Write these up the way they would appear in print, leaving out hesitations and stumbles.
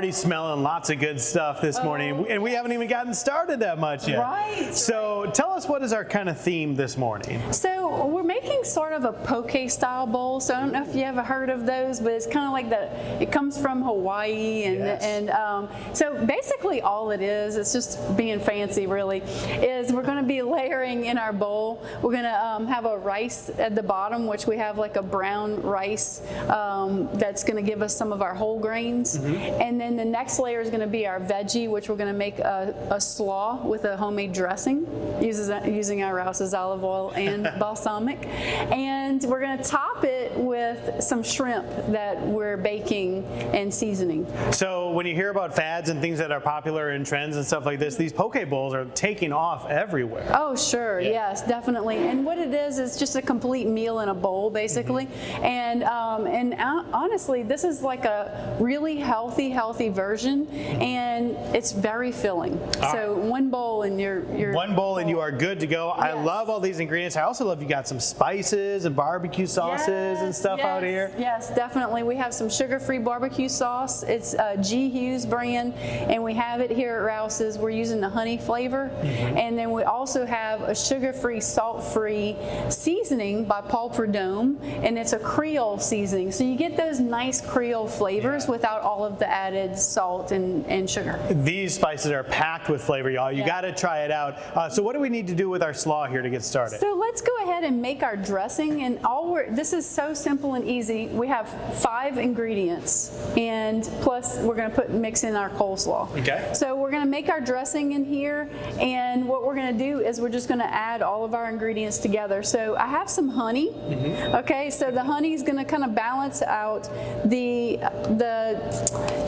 already smelling lots of good stuff this morning, and we haven't even gotten started that much yet. Right. So tell us, what is our kind of theme this morning? So we're making sort of a poke style bowl. So I don't know if you ever heard of those, but it's kind of like it comes from Hawaii, and so basically all it is, it's just being fancy really, is we're going to be layering in our bowl. We're going to have a rice at the bottom, which we have like a brown rice that's going to give us some of our whole grains. And then the next layer is going to be our veggie, which we're going to make a slaw with a homemade dressing using our Rouse's olive oil and balsamic. And we're going to top it with some shrimp that we're baking and seasoning. So when you hear about fads and things that are popular in trends and stuff like this, these poke bowls are taking off everywhere. Oh, sure. Yes, definitely. And what it is just a complete meal in a bowl, basically. And honestly, this is like a really healthy version, and it's very filling. So one bowl and you're one bowl and you are good to go. Yes. I love all these ingredients. I also love you got some spices and barbecue sauces and stuff out here. Yes, definitely. We have some sugar-free barbecue sauce. It's G. Hughes brand, and we have it here at Rouse's. We're using the honey flavor, and then we also have a sugar-free, salt-free seasoning by Paul Prudhomme, and it's a Creole seasoning. So you get those nice Creole flavors without all of the added salt and sugar. These spices are packed with flavor, y'all. You got to try it out. So what do we need to do with our slaw here to get started? So let's go ahead and make our dressing, and this is so simple and easy. We have 5 ingredients, and plus we're going to mix in our coleslaw. Okay. So we're going to make our dressing in here, and what we're going to do is we're just going to add all of our ingredients together. So I have some honey. Okay, so the honey is going to kind of balance out the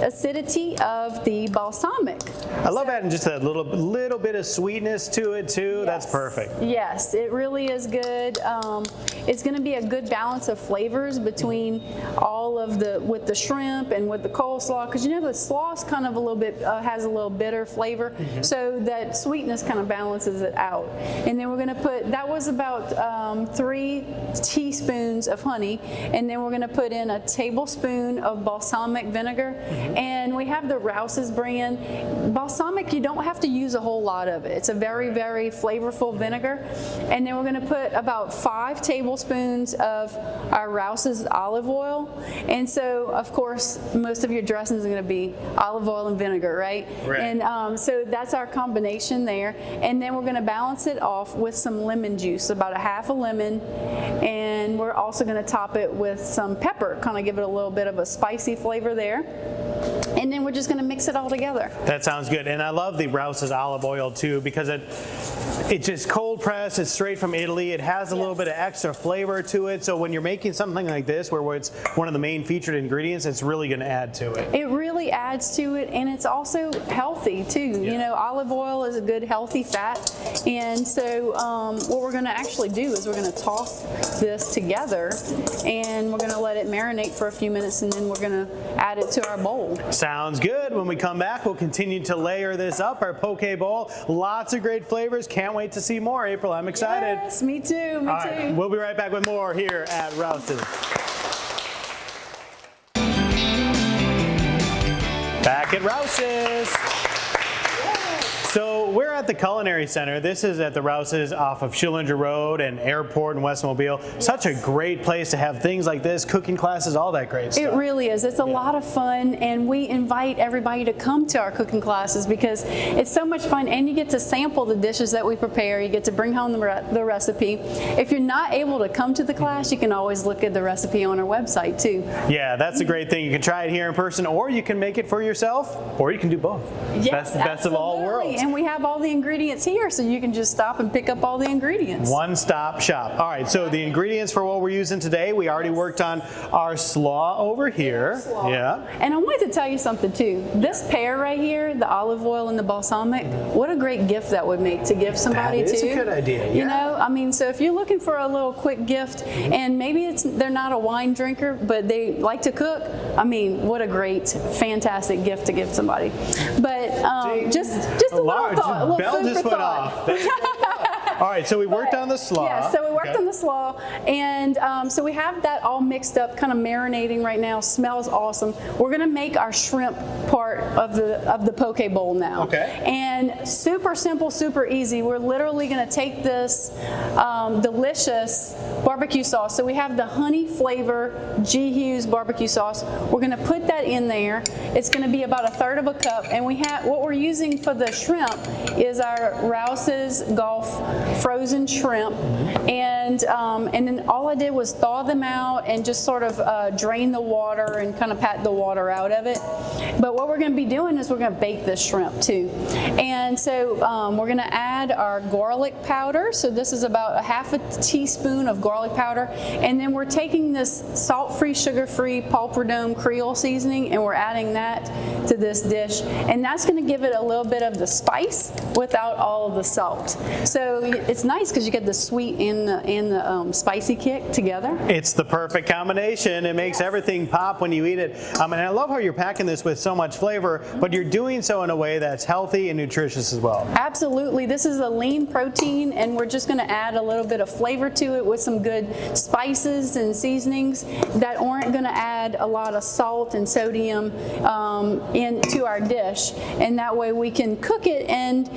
acidity of the balsamic. I love adding just a little bit of sweetness to it too. Yes. That's perfect. Yes, it really is good. It's going to be a good balance of flavors between all of with the shrimp and with the coleslaw, because you know the slaw's kind of a little bit has a little bitter flavor, so that sweetness kind of balances it out. And then we're going to put, that was about 3 teaspoons of honey, and then we're going to put in a tablespoon of balsamic vinegar. And we have the Rouse's brand balsamic. You don't have to use a whole lot of it. It's a very flavorful vinegar. And then we're going to put about 5 tablespoons of our Rouse's olive oil. And so, of course, most of your dressing is going to be olive oil and vinegar, right? And so that's our combination there. And then we're going to balance it off with some lemon juice, about a half a lemon. And we're also going to top it with some pepper, kind of give it a little bit of a spicy flavor there. And then we're just going to mix it all together. That sounds good. And I love the Rouse's olive oil too, because it's just cold pressed. It's straight from Italy. It has a little bit of extra flavor to it. So when you're making something like this, where it's one of the main featured ingredients, it's really going to add to it. It really adds to it, and it's also healthy too. You know, olive oil is a good healthy fat. And so what we're going to actually do is we're going to toss this together, and we're going to let it marinate for a few minutes, and then we're going to add it to our bowl. Sounds good. When we come back, we'll continue to layer this up, our poke bowl. Lots of great flavors. Can't wait to see more, April. I'm excited. Yes, me too. Me too. We'll be right back with more here at Rouse's. Back at Rouse's. So we're at the Culinary Center. This is at the Rouse's off of Schillinger Road and Airport in West Mobile. Such a great place to have things like this, cooking classes, all that great stuff. It really is. It's a lot of fun, and we invite everybody to come to our cooking classes because it's so much fun, and you get to sample the dishes that we prepare. You get to bring home the recipe. If you're not able to come to the class, you can always look at the recipe on our website too. Yeah, that's a great thing. You can try it here in person, or you can make it for yourself, or you can do both. Yes, best of all worlds. And we have all the ingredients here, so you can just stop and pick up all the ingredients. One-stop shop. All right, so the ingredients for what we're using today, we already worked on our slaw over here. Yeah. And I wanted to tell you something too. This pair right here, the olive oil and the balsamic, what a great gift that would make to give somebody too. That is a good idea. You know, I mean, so if you're looking for a little quick gift, and maybe they're not a wine drinker, but they like to cook, I mean, what a great, fantastic gift to give somebody. But just a little thought. Bell just went off. All right, so we worked on the slaw. Yeah, so we worked on the slaw, and so we have that all mixed up, kind of marinating right now. Smells awesome. We're gonna make our shrimp part of the poke bowl now. Okay. And super simple, super easy. We're literally gonna take this delicious barbecue sauce. So we have the honey flavor G. Hughes barbecue sauce. We're gonna put that in there. It's gonna be about 1/3 of a cup, and we have what we're using for the shrimp is our Rouse's Gulf frozen shrimp, and then all I did was thaw them out and just sort of drain the water and kind of pat the water out of it. But what we're going to be doing is we're going to bake this shrimp too, and so we're going to add our garlic powder. So this is about 1/2 teaspoon of garlic powder, and then we're taking this salt-free, sugar-free Pauperdome Creole seasoning, and we're adding that to this dish, and that's going to give it a little bit of the spice without all of the salt. So it's nice because you get the sweet and the spicy kick together. It's the perfect combination. It makes everything pop when you eat it. And I love how you're packing this with so much flavor, but you're doing so in a way that's healthy and nutritious as well. Absolutely. This is a lean protein, and we're just going to add a little bit of flavor to it with some good spices and seasonings that aren't going to add a lot of salt and sodium into our dish, and that way we can cook it and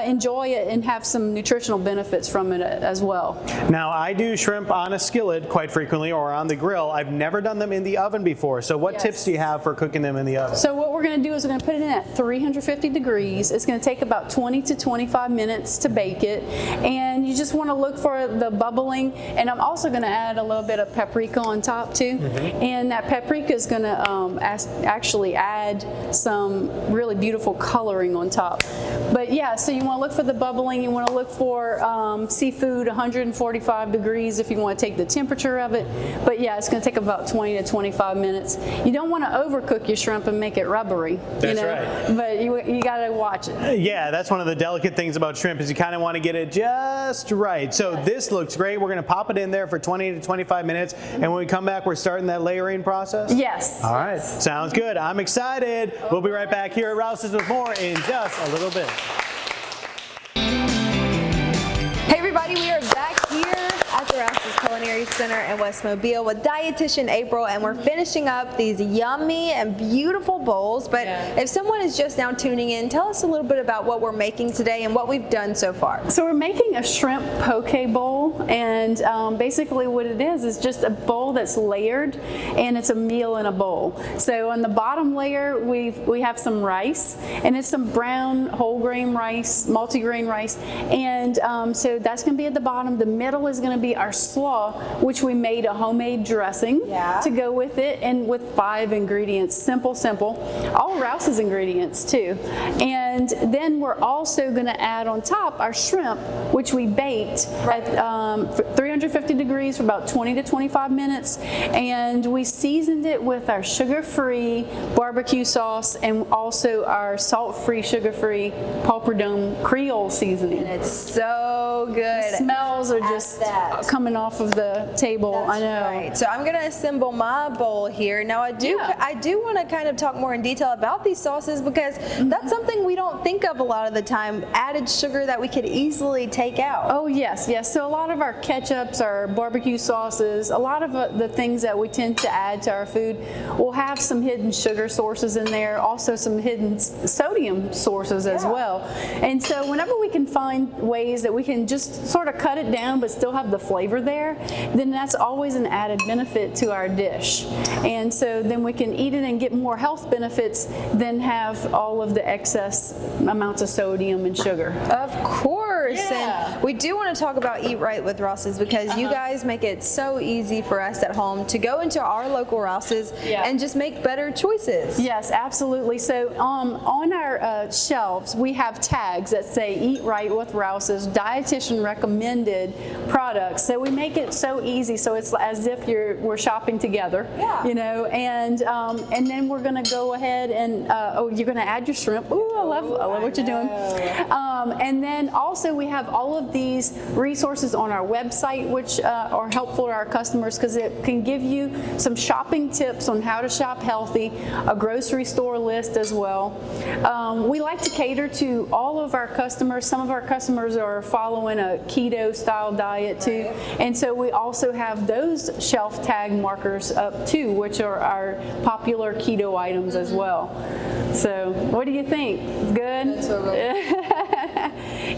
enjoy it and have some nutritional benefits from it as well. Now, I do shrimp on a skillet quite frequently or on the grill. I've never done them in the oven before. So what tips do you have for cooking them in the oven? So what we're going to do is we're going to put it in at 350 degrees. It's going to take about 20 to 25 minutes to bake it, and you just want to look for the bubbling, and I'm also going to add a little bit of paprika on top too, and that paprika is going to actually add some really beautiful coloring on top. But yeah, so you want to look for the bubbling. You want to look for seafood 145 degrees if you want to take the temperature of it. But yeah, it's going to take about 20 to 25 minutes. You don't want to overcook your shrimp and make it rubbery. That's right. But you got to watch it. Yeah, that's one of the delicate things about shrimp is you kind of want to get it just right. So this looks great. We're going to pop it in there for 20 to 25 minutes. And when we come back, we're starting that layering process? Yes. All right. Sounds good. I'm excited. We'll be right back here at Rouse's with more in just a little bit. Hey everybody, we are back here at the Rouse's Culinary Center in West Mobile with dietitian April, and we're finishing up these yummy and beautiful bowls. But if someone is just now tuning in, tell us a little bit about what we're making today and what we've done so far. So we're making a shrimp poke bowl, and basically what it is just a bowl that's layered, and it's a meal in a bowl. So on the bottom layer we have some rice, and it's some brown whole grain rice, multigrain rice, and so that's going to be at the bottom. The middle is going to be our slaw, which we made a homemade dressing to go with it, and with 5 ingredients. Simple, all Rouse's ingredients too. And then we're also going to add on top our shrimp, which we baked at 350 degrees for about 20 to 25 minutes, and we seasoned it with our sugar-free barbecue sauce and also our salt-free, sugar-free Pauperdome Creole seasoning. And it's so good. The smells are just coming off of the table. That's I know. Right. So I'm going to assemble my bowl here. Now I do want to kind of talk more in detail about these sauces, because that's something we don't think of a lot of the time. Added sugar that we could easily take out. Oh yes. So a lot of our ketchups, our barbecue sauces, a lot of the things that we tend to add to our food will have some hidden sugar sources in there, also some hidden sodium sources as well. And so whenever we can find ways that we can just sort of cut it down but still have the flavor there, then that's always an added benefit to our dish. And so then we can eat it and get more health benefits than have all of the excess amounts of sodium and sugar. Of course. And we do want to talk about Eat Right with Rouse's, because you guys make it so easy for us at home to go into our local Rouse's and just make better choices. Yes, absolutely. So on our shelves, we have tags that say Eat Right with Rouse's, dietitian recommended products products. So we make it so easy, so it's as if we're shopping together. Yeah. You know, and then we're gonna go ahead and you're gonna add your shrimp. Ooh, I love what you're doing. And then also we have all of these resources on our website, which are helpful to our customers because it can give you some shopping tips on how to shop healthy, a grocery store list as well. We like to cater to all of our customers. Some of our customers are following a keto style diet too, and so we also have those shelf tag markers up too, which are our popular keto items as well. So what do you think? Good? That's so good.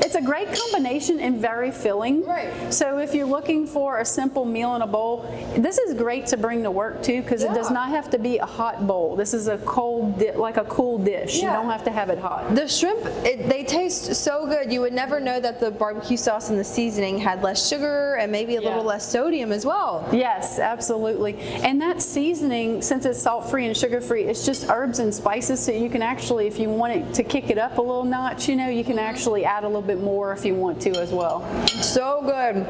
It's a great combination and very filling. Right. So if you're looking for a simple meal in a bowl, this is great to bring to work too because it does not have to be a hot bowl. This is a cold, like a cool dish. You don't have to have it hot. The shrimp, they taste so good. You would never know that the barbecue sauce and the seasoning had less sugar and maybe a little less sodium as well. Yes, absolutely. And that seasoning, since it's salt-free and sugar-free, it's just herbs and spices. So you can actually, if you want it to kick it up a little notch, you know, you can actually add a little bit more if you want to as well. So good.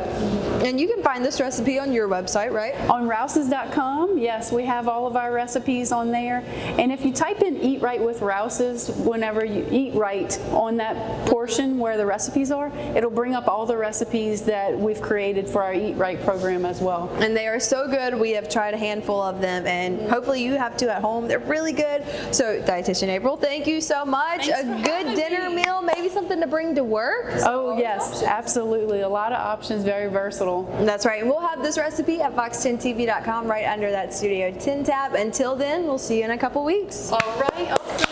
And you can find this recipe on your website, right? On Rouses.com, yes, we have all of our recipes on there. And if you type in Eat Right with Rouses, whenever you eat right on that portion where the recipes are, it'll bring up all the recipes that we've created for our Eat Right program as well. And they are so good. We have tried a handful of them, and hopefully you have to at home. They're really good. So, Dietitian April, thank you so much. Thanks a for good having dinner me. meal, maybe something to bring to work. Oh, yes, absolutely. A lot of options, very versatile. That's right. And we'll have this recipe at fox10tv.com right under that Studio 10 tab. Until then, we'll see you in a couple weeks. All right, awesome.